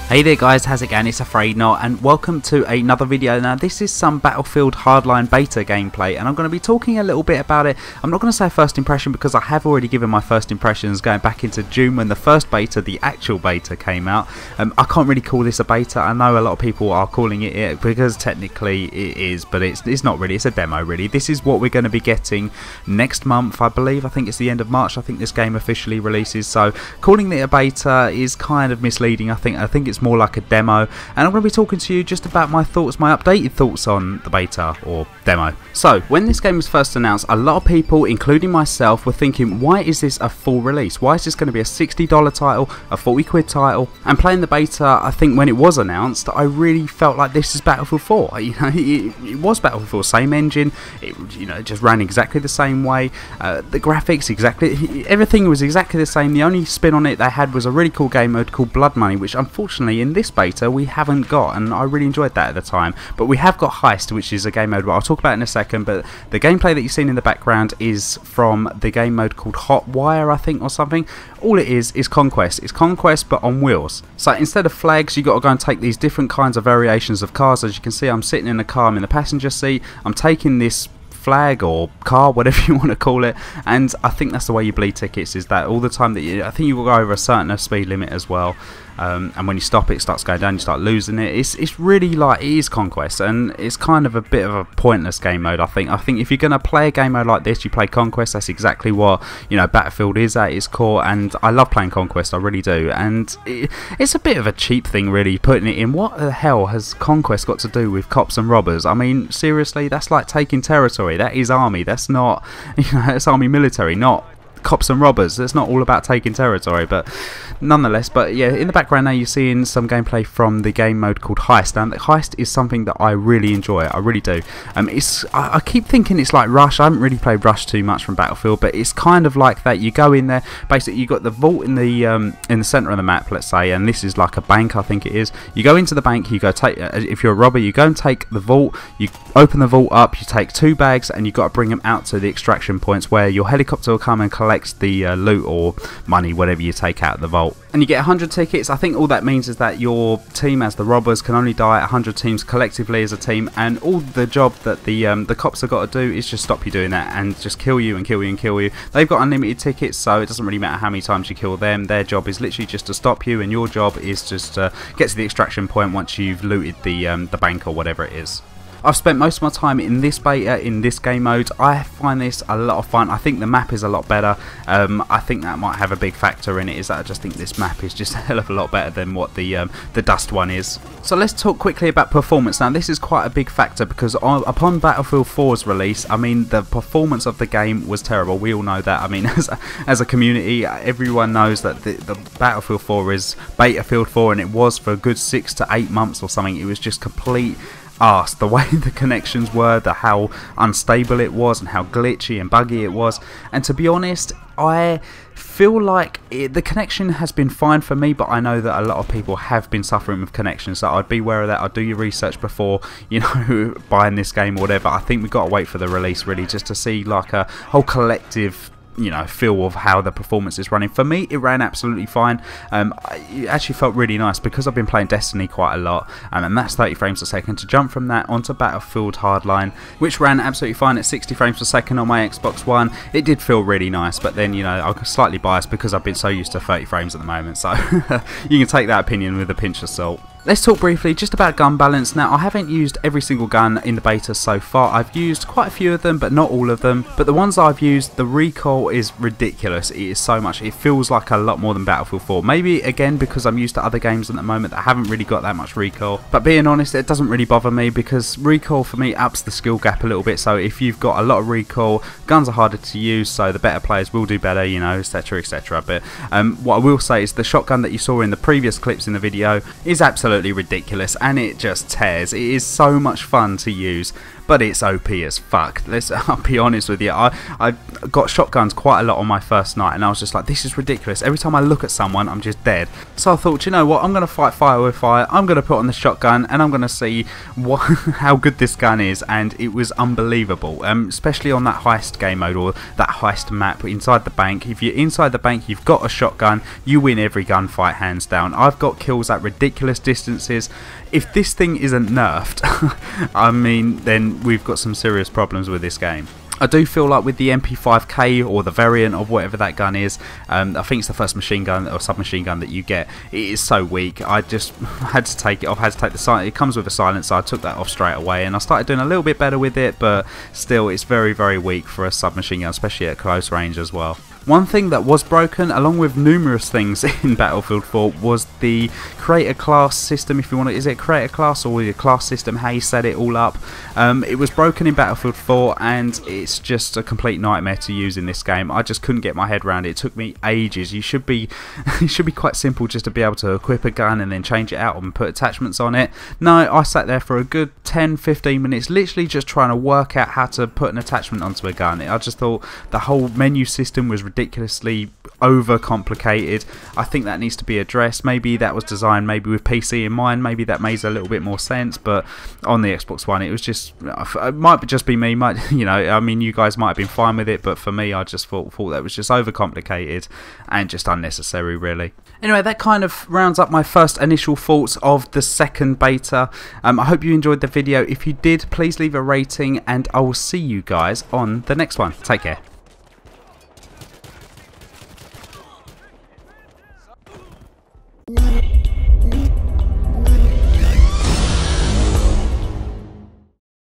Hey there guys, how's it going? It's Afraidnot and welcome to another video. Now this is some Battlefield Hardline beta gameplay and I'm going to be talking a little bit about it. I'm not going to say first impression because I have already given my first impressions going back into June when the first beta, the actual beta, came out. I can't really call this a beta. I know a lot of people are calling it because technically it is, but it's not really. It's a demo really. This is what we're going to be getting next month, I believe. I think it's the end of March. I think this game officially releases, so calling it a beta is kind of misleading. I think it's more like a demo, and I'm going to be talking to you just about my thoughts, my updated thoughts on the beta or demo. So when this game was first announced, a lot of people, including myself, were thinking, why is this a full release? Why is this going to be a $60 title, a 40 quid title? And playing the beta, I think when it was announced, I really felt like this is Battlefield 4. You know, it was Battlefield 4, same engine, it just ran exactly the same way, the graphics exactly, everything was exactly the same. The only spin on it they had was a really cool game mode called Blood Money, which unfortunately in this beta we haven't got, and I really enjoyed that at the time. But we have got Heist, which is a game mode I'll talk about in a second, but the gameplay that you've seen in the background is from the game mode called Hot Wire, I think, or something. All it is Conquest. It's Conquest but on wheels. So instead of flags, you got to go and take these different kinds of variations of cars. As you can see, I'm sitting in a car, I'm in the passenger seat, I'm taking this flag or car, whatever you want to call it, and I think that's the way you bleed tickets, is that all the time that I think you will go over a certain speed limit as well, and when you stop it starts going down, you start losing it. It's really like, it is Conquest, and it's kind of a bit of a pointless game mode. I think if you're going to play a game mode like this, you play Conquest. That's exactly what Battlefield is at its core, and I love playing Conquest, I really do. And it's a bit of a cheap thing really, putting it in. What the hell has Conquest got to do with cops and robbers? I mean, seriously, that's like taking territory. That is army. That's not, that's army military, not cops and robbers. It's not all about taking territory, but nonetheless. But yeah, in the background now you're seeing some gameplay from the game mode called Heist, and Heist is something that I really enjoy. I really do. I keep thinking it's like Rush. I haven't really played Rush too much from Battlefield, but it's kind of like that. You go in there, basically you got the vault in the center of the map, let's say, and this is like a bank, I think it is. You go into the bank, you go take, if you're a robber, you go and take the vault, you open the vault up, you take 2 bags, and you've got to bring them out to the extraction points where your helicopter will come and collect the loot or money, whatever you take out of the vault, and you get 100 tickets. I think all that means is that your team, as the robbers, can only die at 100 teams collectively as a team, and all the job that the cops have got to do is just stop you doing that and just kill you and kill you and kill you. They've got unlimited tickets, so it doesn't really matter how many times you kill them. Their job is literally just to stop you, and your job is just to get to the extraction point once you've looted the bank or whatever it is. I've spent most of my time in this beta, in this game mode. I find this a lot of fun. I think the map is a lot better. I think that might have a big factor in it, is that I just think this map is just a hell of a lot better than what the Dust one is. So let's talk quickly about performance. Now this is quite a big factor because upon Battlefield 4's release, I mean, the performance of the game was terrible. We all know that. I mean, as a community, everyone knows that the Battlefield 4 is Betafield 4, and it was for a good 6 to 8 months or something. It was just complete arse. The way the connections were, how unstable it was, and how glitchy and buggy it was. And to be honest, I feel like the connection has been fine for me, but I know that a lot of people have been suffering with connections, so I'd be aware of that. I'd do your research before, buying this game or whatever. I think we've got to wait for the release really, just to see like a whole collective feel of how the performance is running. For me, it ran absolutely fine. It actually felt really nice because I've been playing Destiny quite a lot, and that's 30 frames a second. To jump from that onto Battlefield Hardline, which ran absolutely fine at 60 frames per second on my Xbox One, it did feel really nice. But then, I'm slightly biased because I've been so used to 30 frames at the moment, so you can take that opinion with a pinch of salt. Let's talk briefly just about gun balance. Now, I haven't used every single gun in the beta so far. I've used quite a few of them, but not all of them. But the ones I've used, the recoil is ridiculous. It is so much. It feels like a lot more than Battlefield 4. Maybe, again, because I'm used to other games at the moment that haven't really got that much recoil. But being honest, it doesn't really bother me because recoil for me ups the skill gap a little bit. So if you've got a lot of recoil, guns are harder to use, so the better players will do better, etc, etc. But what I will say is the shotgun that you saw in the previous clips in the video is absolutely ridiculous, and it just tears. It is so much fun to use, but it's OP as fuck. I'll be honest with you, I got shotguns quite a lot on my first night, and I was just like, this is ridiculous. Every time I look at someone, I'm just dead. So I thought, you know what, I'm going to fight fire with fire. I'm going to put on the shotgun, and I'm going to see how good this gun is, and it was unbelievable, especially on that heist game mode, or that heist map inside the bank. If you're inside the bank, you've got a shotgun, you win every gunfight hands down. I've got kills at ridiculous distances. If this thing isn't nerfed, I mean, then we've got some serious problems with this game. I do feel like with the MP5K, or the variant of whatever that gun is, I think it's the first machine gun or submachine gun that you get, it is so weak. I just had to take it off, had to take the silencer. It comes with a silencer, I took that off straight away, and I started doing a little bit better with it, but still it's very, very weak for a submachine gun, especially at close range as well. One thing that was broken, along with numerous things in Battlefield 4, was the creator class system. If you want to, is it creator class or your class system, how you set it all up? It was broken in Battlefield 4, and it's just a complete nightmare to use in this game. I just couldn't get my head around it. It took me ages. It should be quite simple just to be able to equip a gun and then change it out and put attachments on it. No, I sat there for a good 10-15 minutes literally just trying to work out how to put an attachment onto a gun. I just thought the whole menu system was ridiculously overcomplicated. I think that needs to be addressed. Maybe that was designed maybe with PC in mind, maybe that makes a little bit more sense, but on the Xbox One it was just, it might just be me, you know, I mean, you guys might have been fine with it, but for me I just thought that was just overcomplicated and just unnecessary, really. Anyway, that kind of rounds up my first initial thoughts of the second beta. I hope you enjoyed the video. If you did, please leave a rating, and I will see you guys on the next one. Take care. Yeah.